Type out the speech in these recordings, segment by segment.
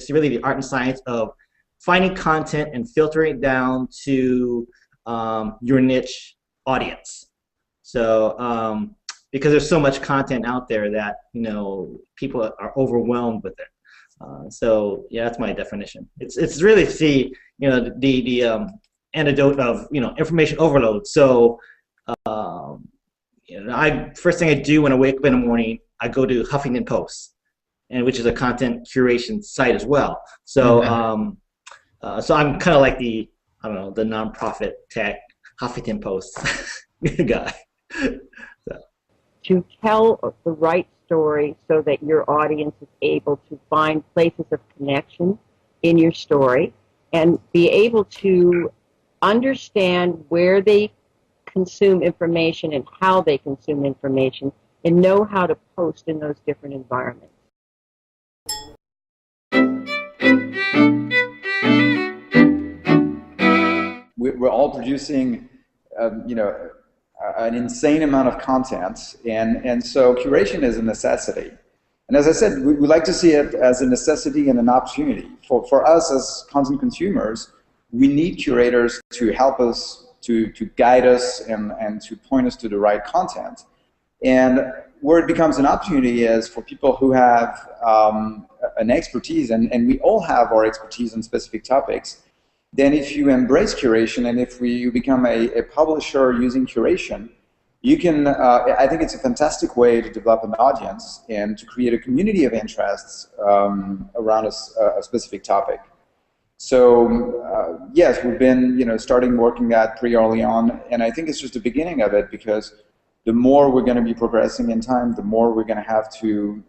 it's really the art and science of finding content and filtering it down to your niche audience. So because there's so much content out there that people are overwhelmed with it. So yeah, that's my definition. It's really the antidote of information overload. So first thing I do when I wake up in the morning, I go to Huffington Post, and which is a content curation site as well. So so I'm kind of like the nonprofit tech Huffington Post guy. So. To tell the right story so that your audience is able to find places of connection in your story and be able to understand where they consume information and how they consume information and know how to post in those different environments. We're all producing, an insane amount of content, and so curation is a necessity. And as I said, we like to see it as a necessity and an opportunity. For us as content consumers, we need curators to help us, to guide us, and to point us to the right content. And where it becomes an opportunity is for people who have an expertise, and we all have our expertise on specific topics. Then if you embrace curation and if you become a publisher using curation, you can, I think it's a fantastic way to develop an audience and to create a community of interests around a specific topic. So yes, we've been starting working that pretty early on, and I think it's just the beginning of it, because the more we're going to be progressing in time, the more we're going to have to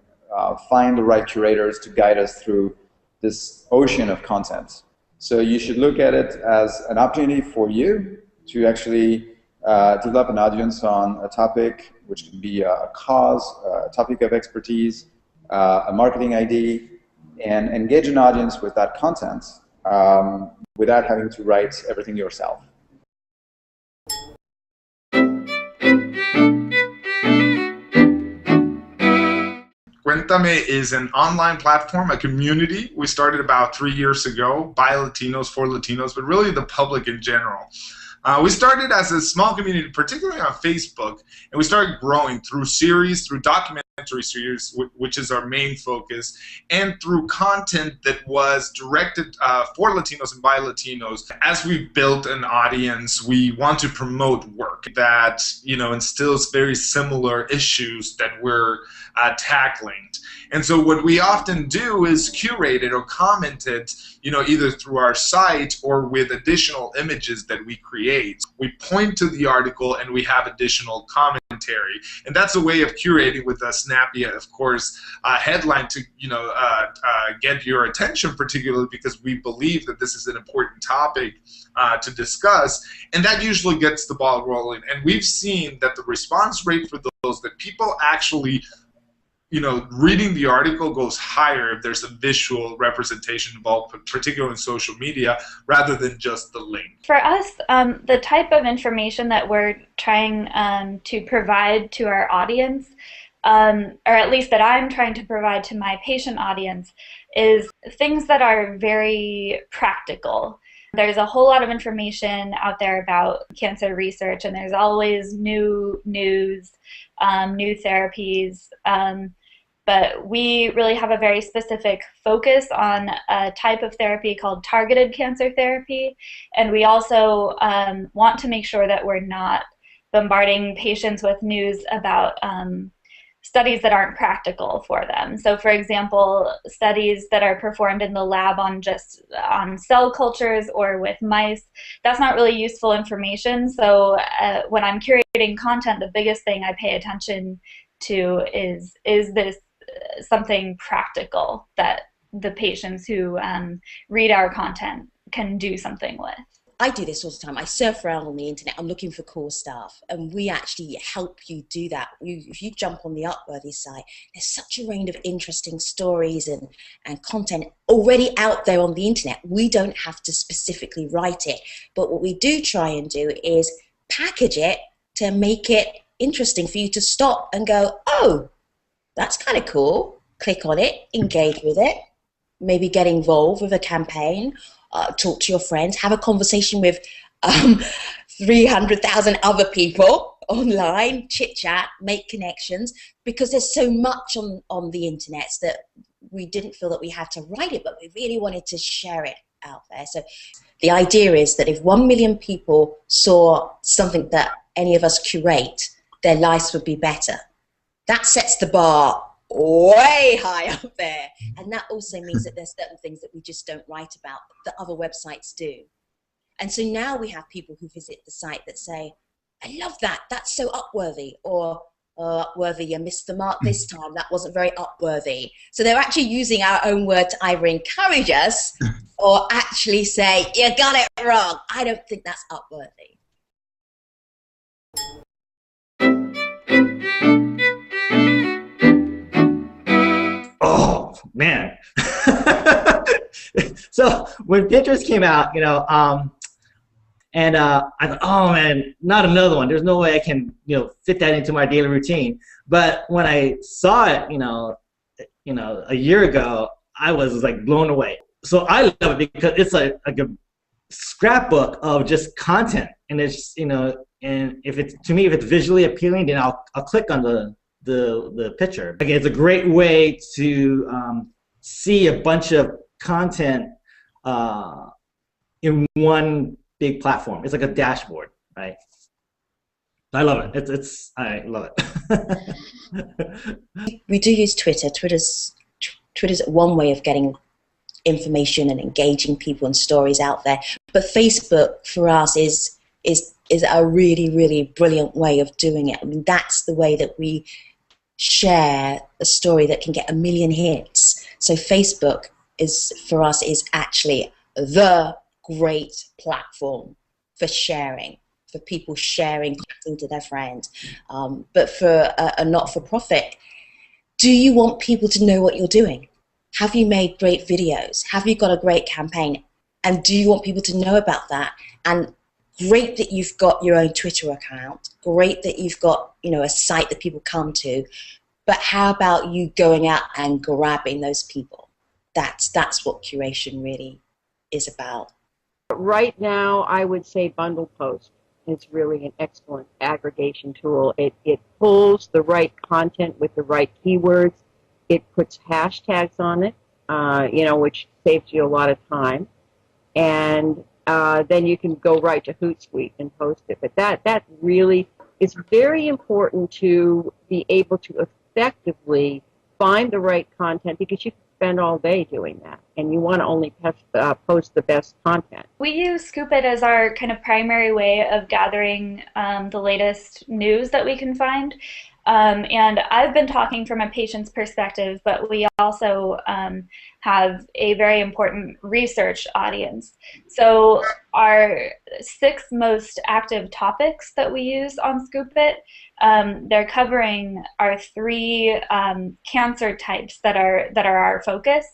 find the right curators to guide us through this ocean of content. So you should look at it as an opportunity for you to actually develop an audience on a topic, which can be a cause, a topic of expertise, a marketing idea, and engage an audience with that content without having to write everything yourself. Cuéntame is an online platform, a community we started about 3 years ago by Latinos, for Latinos, but really the public in general. We started as a small community, particularly on Facebook, and we started growing through series, through documentary series, which is our main focus, and through content that was directed for Latinos and by Latinos. As we've built an audience, we want to promote work that instills very similar issues that we're tackling. And so what we often do is curate it or comment it, either through our site or with additional images that we create. We point to the article and we have additional commentary. And that's a way of curating with a snappy, of course, headline to, get your attention, particularly because we believe that this is an important topic to discuss. And that usually gets the ball rolling. And we've seen that the response rate for those that people actually reading the article goes higher if there's a visual representation involved, particularly in social media, rather than just the link. For us, the type of information that we're trying to provide to our audience, or at least that I'm trying to provide to my patient audience, is things that are very practical. There's a whole lot of information out there about cancer research, and there's always new news, new therapies. But we really have a very specific focus on a type of therapy called targeted cancer therapy. And we also want to make sure that we're not bombarding patients with news about studies that aren't practical for them. So for example, studies that are performed in the lab on cell cultures or with mice, that's not really useful information. So when I'm curating content, the biggest thing I pay attention to is this something practical that the patients who read our content can do something with. I do this all the time. I surf around on the internet. I'm looking for cool stuff, and we actually help you do that. If you jump on the Upworthy site, there's such a range of interesting stories and content already out there on the internet. We don't have to specifically write it, but what we do try and do is package it to make it interesting for you to stop and go, oh, that's kind of cool. Click on it, engage with it, maybe get involved with a campaign, talk to your friends, have a conversation with 300,000 other people online, chit chat, make connections, because there's so much on the internet that we didn't feel that we had to write it, but we really wanted to share it out there. So the idea is that if 1 million people saw something that any of us curate, their lives would be better. That sets the bar way high up there. And that also means that there's certain things that we just don't write about that other websites do. And so now we have people who visit the site that say, I love that, that's so upworthy, or upworthy, you missed the mark this time, that wasn't very upworthy. So they're actually using our own word to either encourage us or actually say, you got it wrong. I don't think that's upworthy. Oh man. So when Pinterest came out, and I thought, oh man, not another one. There's no way I can, fit that into my daily routine. But when I saw it, a year ago, I was like blown away. So I love it because it's like a scrapbook of just content, and it's and if it's if it's visually appealing, then I'll click on the picture. Again, it's a great way to see a bunch of content in one big platform. It's like a dashboard, right? I love it. I love it. We do use Twitter. Twitter's one way of getting information and engaging people and stories out there. But Facebook for us is a really, really brilliant way of doing it. I mean, that's the way that we share a story that can get 1 million hits. So Facebook for us is actually the great platform for sharing, for people sharing content to their friends. But for a not-for-profit, do you want people to know what you're doing? Have you made great videos? Have you got a great campaign? And do you want people to know about that? And great that you've got your own Twitter account. Great that you've got a site that people come to. But how about you going out and grabbing those people? That's what curation really is about. Right now, I would say Bundle Post is really an excellent aggregation tool. It pulls the right content with the right keywords. It puts hashtags on it, which saves you a lot of time. And then you can go right to Hootsuite and post it. But that really is very important to be able to effectively find the right content, because you can spend all day doing that, and you want to only post the best content. We use Scoop It as our kind of primary way of gathering the latest news that we can find. And I've been talking from a patient's perspective, but we also have a very important research audience. So our 6 most active topics that we use on Scoop It, they're covering our 3 cancer types that are our focus.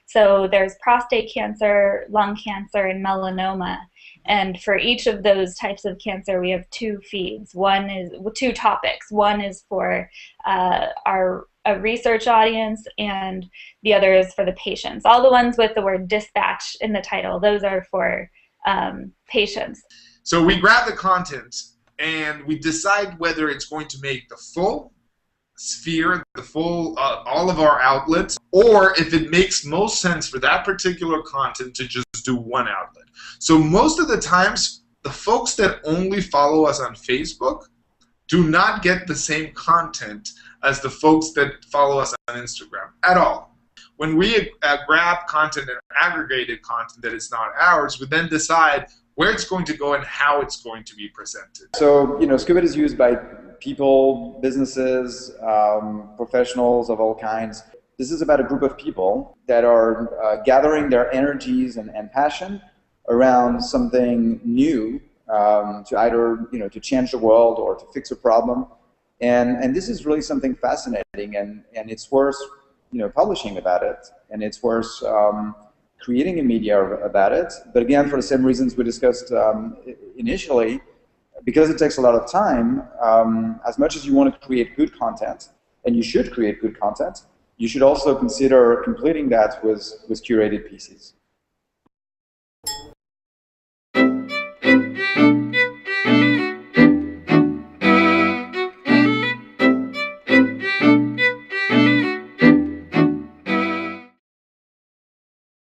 So there's prostate cancer, lung cancer, and melanoma. And for each of those types of cancer, we have 2 feeds. 2 topics. One is for our research audience, and the other is for the patients. All the ones with the word dispatch in the title, those are for patients. So we grab the content and we decide whether it's going to make the full sphere, the full, all of our outlets, or if it makes most sense for that particular content to just do one outlet. So most of the times, the folks that only follow us on Facebook do not get the same content as the folks that follow us on Instagram at all. When we grab content and aggregated content that is not ours, we then decide where it's going to go and how it's going to be presented. So, Scoop It is used by people, businesses, professionals of all kinds. This is about a group of people that are gathering their energies and passion around something new, to either to change the world or to fix a problem, and this is really something fascinating, and it's worth publishing about it, and it's worth creating a media about it. But again, for the same reasons we discussed initially, because it takes a lot of time, as much as you want to create good content, and you should create good content, you should also consider completing that with curated pieces.